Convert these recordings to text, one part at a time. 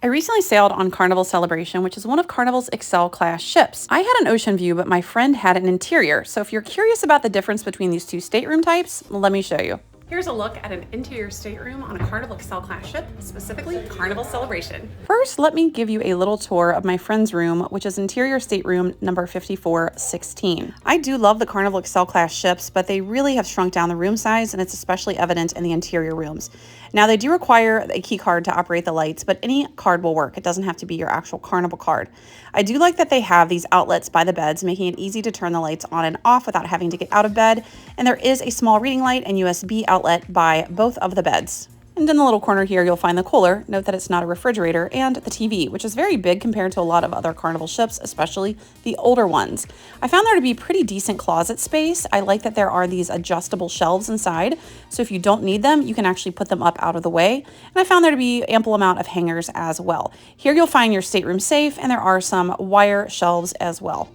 I recently sailed on Carnival Celebration, which is one of Carnival's Excel class ships. I had an ocean view, but my friend had an interior. So if you're curious about the difference between these two stateroom types, let me show you. Here's a look at an interior stateroom on a Carnival Excel class ship, specifically Carnival Celebration. First, let me give you a little tour of my friend's room, which is interior stateroom number 5416. I do love the Carnival Excel class ships, but they really have shrunk down the room size, and it's especially evident in the interior rooms. Now, they do require a key card to operate the lights, but any card will work. It doesn't have to be your actual Carnival card. I do like that they have these outlets by the beds, making it easy to turn the lights on and off without having to get out of bed. And there is a small reading light and USB outlet by both of the beds. And in the little corner here, you'll find the cooler. Note that it's not a refrigerator, and the TV, which is very big compared to a lot of other Carnival ships, especially the older ones. I found there to be pretty decent closet space. I like that there are these adjustable shelves inside, so if you don't need them, you can actually put them up out of the way. And I found there to be ample amount of hangers as well. Here you'll find your stateroom safe, and there are some wire shelves as well.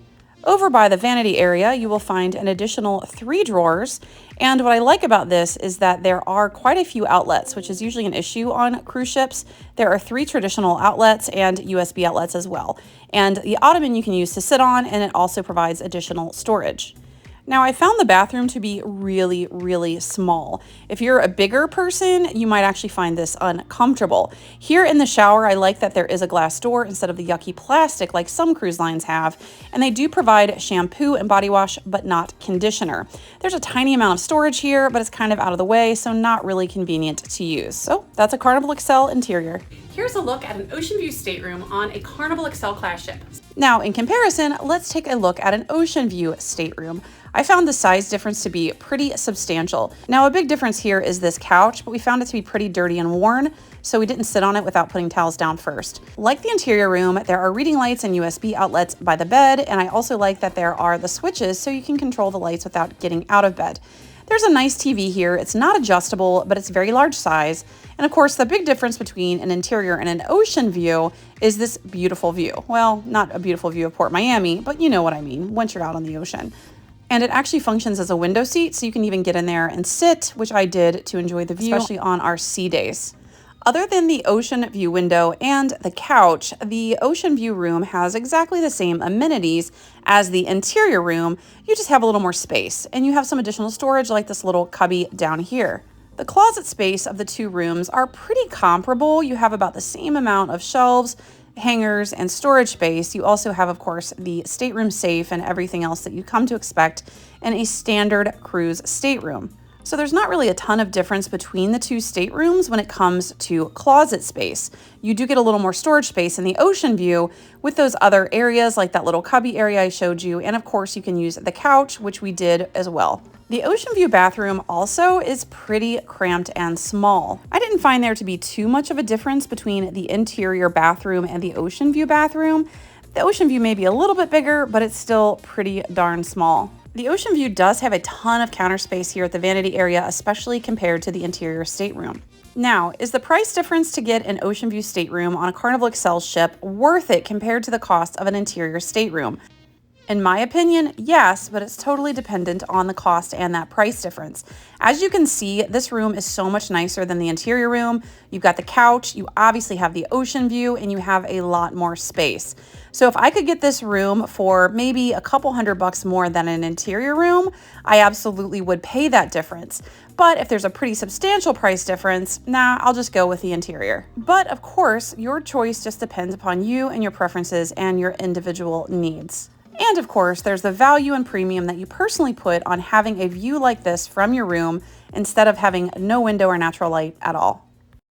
Over by the vanity area, you will find an additional 3 drawers. And what I like about this is that there are quite a few outlets, which is usually an issue on cruise ships. There are 3 traditional outlets and USB outlets as well. And the ottoman you can use to sit on, and it also provides additional storage. Now, I found the bathroom to be really, really small. If you're a bigger person, you might actually find this uncomfortable. Here in the shower, I like that there is a glass door instead of the yucky plastic like some cruise lines have, and they do provide shampoo and body wash, but not conditioner. There's a tiny amount of storage here, but it's kind of out of the way, so not really convenient to use. So that's a Carnival Excel interior. Here's a look at an ocean view stateroom on a Carnival Excel class ship. Now, in comparison, let's take a look at an ocean view stateroom. I found the size difference to be pretty substantial. Now, a big difference here is this couch, but we found it to be pretty dirty and worn, so we didn't sit on it without putting towels down first. Like the interior room, there are reading lights and USB outlets by the bed, and I also like that there are the switches so you can control the lights without getting out of bed. There's a nice TV here. It's not adjustable, but it's very large size. And of course, the big difference between an interior and an ocean view is this beautiful view. Well, not a beautiful view of Port Miami, but you know what I mean once you're out on the ocean. And it actually functions as a window seat, so you can even get in there and sit, which I did to enjoy the view, especially on our sea days. Other than the ocean view window and the couch, the ocean view room has exactly the same amenities as the interior room. You just have a little more space, and you have some additional storage like this little cubby down here. The closet space of the 2 rooms are pretty comparable. You have about the same amount of shelves, hangers, and storage space. You also have, of course, the stateroom safe and everything else that you come to expect in a standard cruise stateroom. So there's not really a ton of difference between the 2 staterooms when it comes to closet space. You do get a little more storage space in the ocean view with those other areas like that little cubby area I showed you. And of course you can use the couch, which we did as well. The ocean view bathroom also is pretty cramped and small. I didn't find there to be too much of a difference between the interior bathroom and the ocean view bathroom. The ocean view may be a little bit bigger, but it's still pretty darn small. The ocean view does have a ton of counter space here at the vanity area, especially compared to the interior stateroom. Now, is the price difference to get an ocean view stateroom on a Carnival Excel ship worth it compared to the cost of an interior stateroom? In my opinion, yes, but it's totally dependent on the cost and that price difference. As you can see, this room is so much nicer than the interior room. You've got the couch, you obviously have the ocean view, and you have a lot more space. So if I could get this room for maybe a couple $100 more than an interior room, I absolutely would pay that difference. But if there's a pretty substantial price difference, nah, I'll just go with the interior. But of course, your choice just depends upon you and your preferences and your individual needs. And of course, there's the value and premium that you personally put on having a view like this from your room instead of having no window or natural light at all.